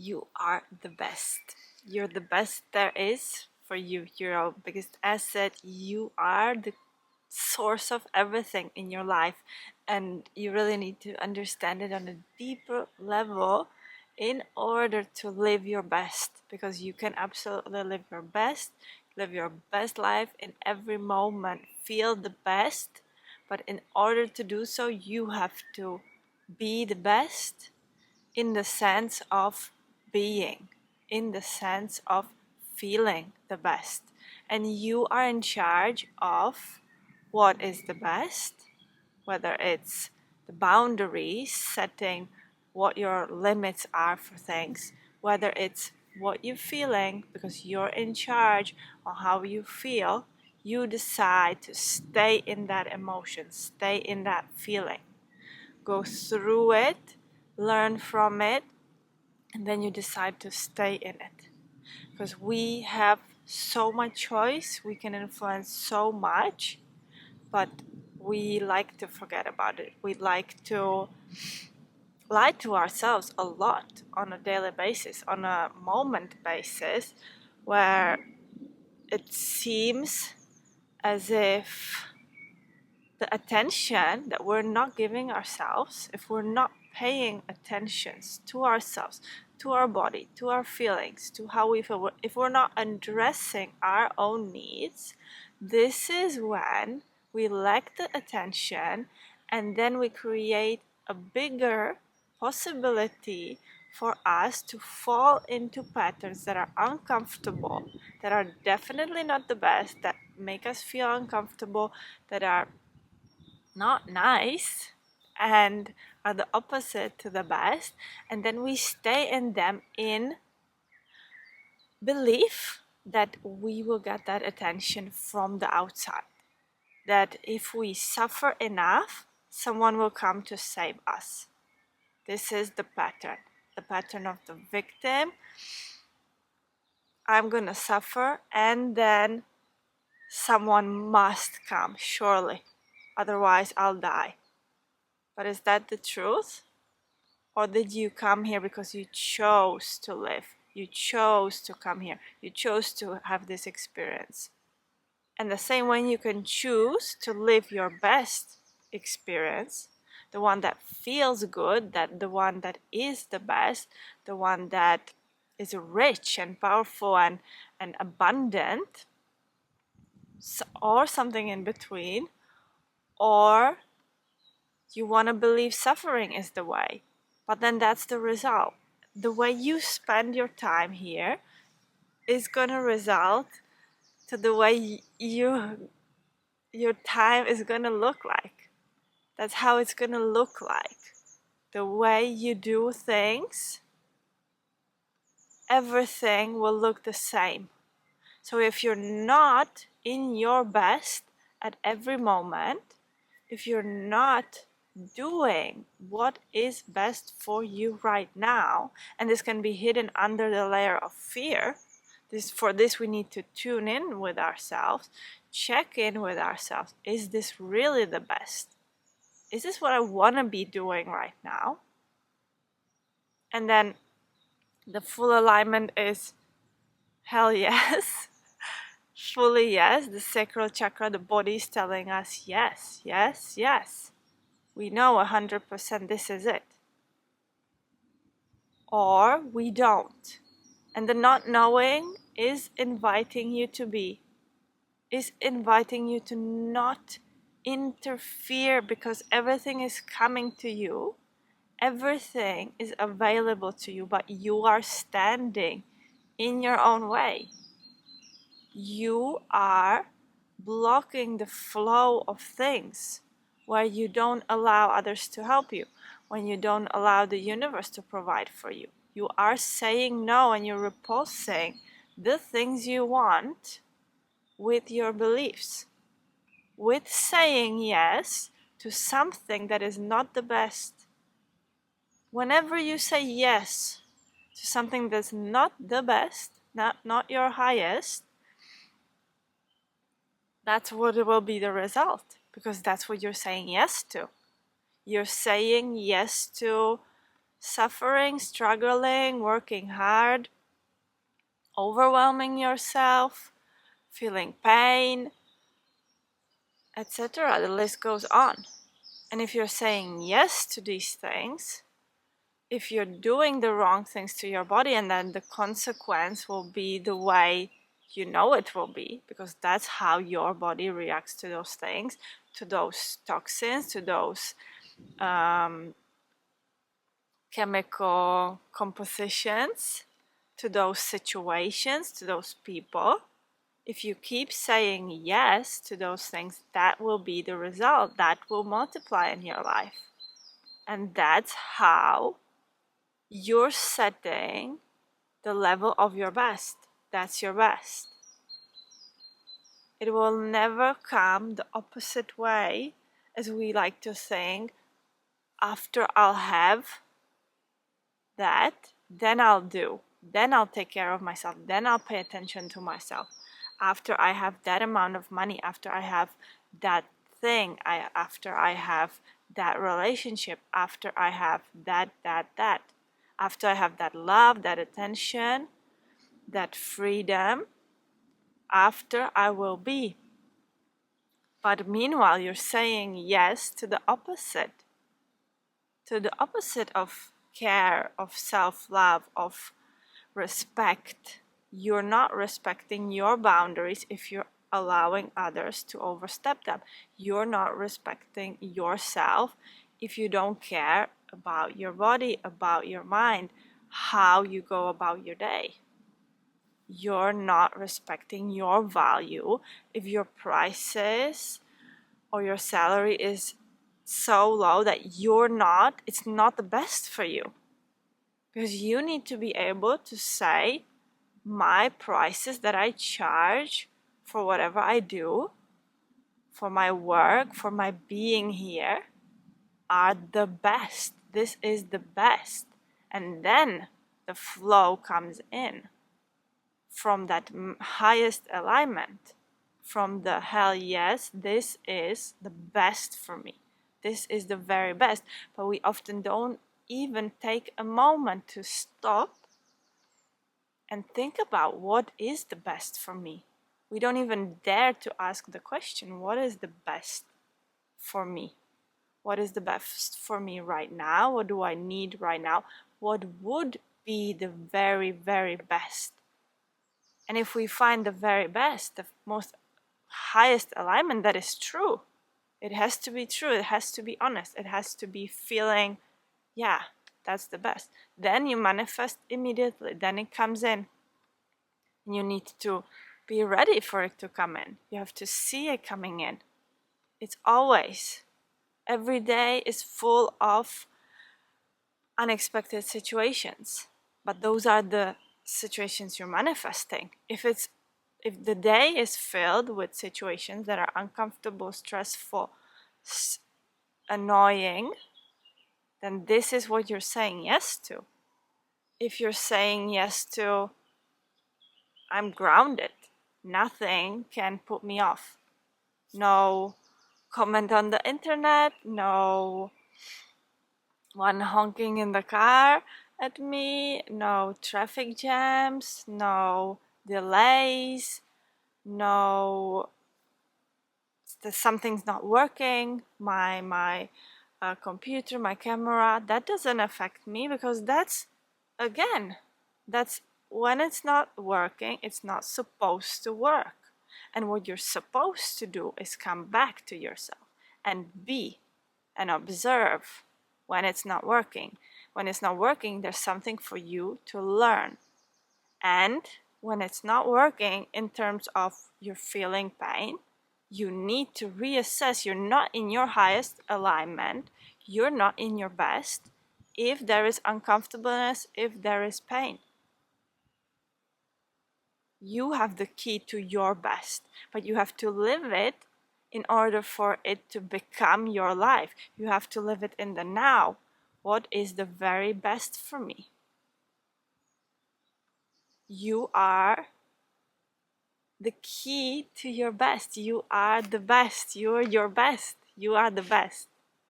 you are the best. You're the best there is for you. You're your biggest asset. You are the source of everything in your life, and you really need to understand it on a deeper level in order to live your best, because you can absolutely live your best life in every moment, feel the best. But in order to do so, you have to be the best in the sense of being, in the sense of feeling the best. And you are in charge of what is the best, whether it's the boundaries, setting what your limits are for things, whether it's what you're feeling, because you're in charge of how you feel. You decide to stay in that emotion, stay in that feeling, go through it, learn from it, and then you decide to stay in it. Because we have so much choice, we can influence so much, but we like to forget about it. We like to lie to ourselves a lot on a daily basis, on a moment basis, where it seems as if the attention that we're not giving ourselves, if we're not paying attention to ourselves, to our body, to our feelings, to how we feel, if we're not addressing our own needs, this is when we lack the attention, and then we create a bigger possibility for us to fall into patterns that are uncomfortable, that are definitely not the best, that make us feel uncomfortable, that are not nice and are the opposite to the best. And then we stay in them in belief that we will get that attention from the outside, that if we suffer enough, someone will come to save us. This is the pattern of the victim. I'm gonna suffer, and then someone must come, surely, otherwise I'll die. But is that the truth? Or did you come here because you chose to live? You chose to come here. You chose to have this experience. And the same way you can choose to live your best experience, the one that feels good, that the one that is the best, the one that is rich and powerful and abundant, or something in between, or you want to believe suffering is the way, but then that's the result. The way you spend your time here is going to result to the way your time is going to look like. That's how it's going to look like. The way you do things, everything will look the same. So if you're not in your best at every moment, if you're not doing what is best for you right now, and this can be hidden under the layer of fear, for this we need to tune in with ourselves, check in with ourselves. Is this really the best? Is this what I want to be doing right now? And then the full alignment is hell yes. Fully yes. The sacral chakra, the body is telling us yes, yes, yes. We know 100% this is it. Or we don't. And the not knowing is inviting you to be, is inviting you to not interfere, because everything is coming to you. Everything is available to you, but you are standing in your own way. You are blocking the flow of things, where you don't allow others to help you, when you don't allow the universe to provide for you. You are saying no, and you're repulsing the things you want with your beliefs, with saying yes to something that is not the best. Whenever you say yes to something that's not the best, not your highest, that's what will be the result, because that's what you're saying yes to. You're saying yes to suffering, struggling, working hard, overwhelming yourself, feeling pain, etc. The list goes on. And if you're saying yes to these things, if you're doing the wrong things to your body, and then the consequence will be the way you know it will be, because that's how your body reacts to those things, to those toxins, to those chemical compositions, to those situations, to those people. If you keep saying yes to those things, that will be the result. That will multiply in your life. And that's how you're setting the level of your best. That's your best. It will never come the opposite way, as we like to think. After I'll have that, then I'll do. Then I'll take care of myself. Then I'll pay attention to myself. After I have that amount of money, after I have that thing, after I have that relationship, after I have that, after I have that love, that attention, that freedom, after I will be. But meanwhile, you're saying yes to the opposite of care, of self-love, of respect. You're not respecting your boundaries if you're allowing others to overstep them. You're not respecting yourself if you don't care about your body, about your mind, how you go about your day. You're not respecting your value if your prices or your salary is so low that it's not the best for you. Because you need to be able to say, my prices that I charge for whatever I do, for my work, for my being here, are the best. This is the best. And then the flow comes in from that highest alignment, from the hell yes, this is the best for me. This is the very best. But we often don't even take a moment to stop and think about what is the best for me. We don't even dare to ask the question, what is the best for me? What is the best for me right now? What do I need right now? What would be the very, very best? And if we find the very best, the most highest alignment, that is true. It has to be true. It has to be honest. It has to be feeling, yeah, that's the best. Then you manifest immediately. Then it comes in. And you need to be ready for it to come in. You have to see it coming in. It's always. Every day is full of unexpected situations. But those are the situations you're manifesting. If the day is filled with situations that are uncomfortable, stressful, annoying, then this is what you're saying yes to. If you're saying yes to, I'm grounded, nothing can put me off. No comment on the internet, no one honking in the car at me, no traffic jams, no delays, no something's not working, my computer, my camera, that doesn't affect me, because that's when it's not working, it's not supposed to work. And what you're supposed to do is come back to yourself and be and observe when it's not working. When it's not working, there's something for you to learn. And when it's not working in terms of you're feeling pain, you need to reassess. You're not in your highest alignment. You're not in your best if there is uncomfortableness, if there is pain. You have the key to your best, but you have to live it in order for it to become your life. You have to live it in the now. What is the very best for me? You are the key to your best. You are the best. You are your best. You are the best.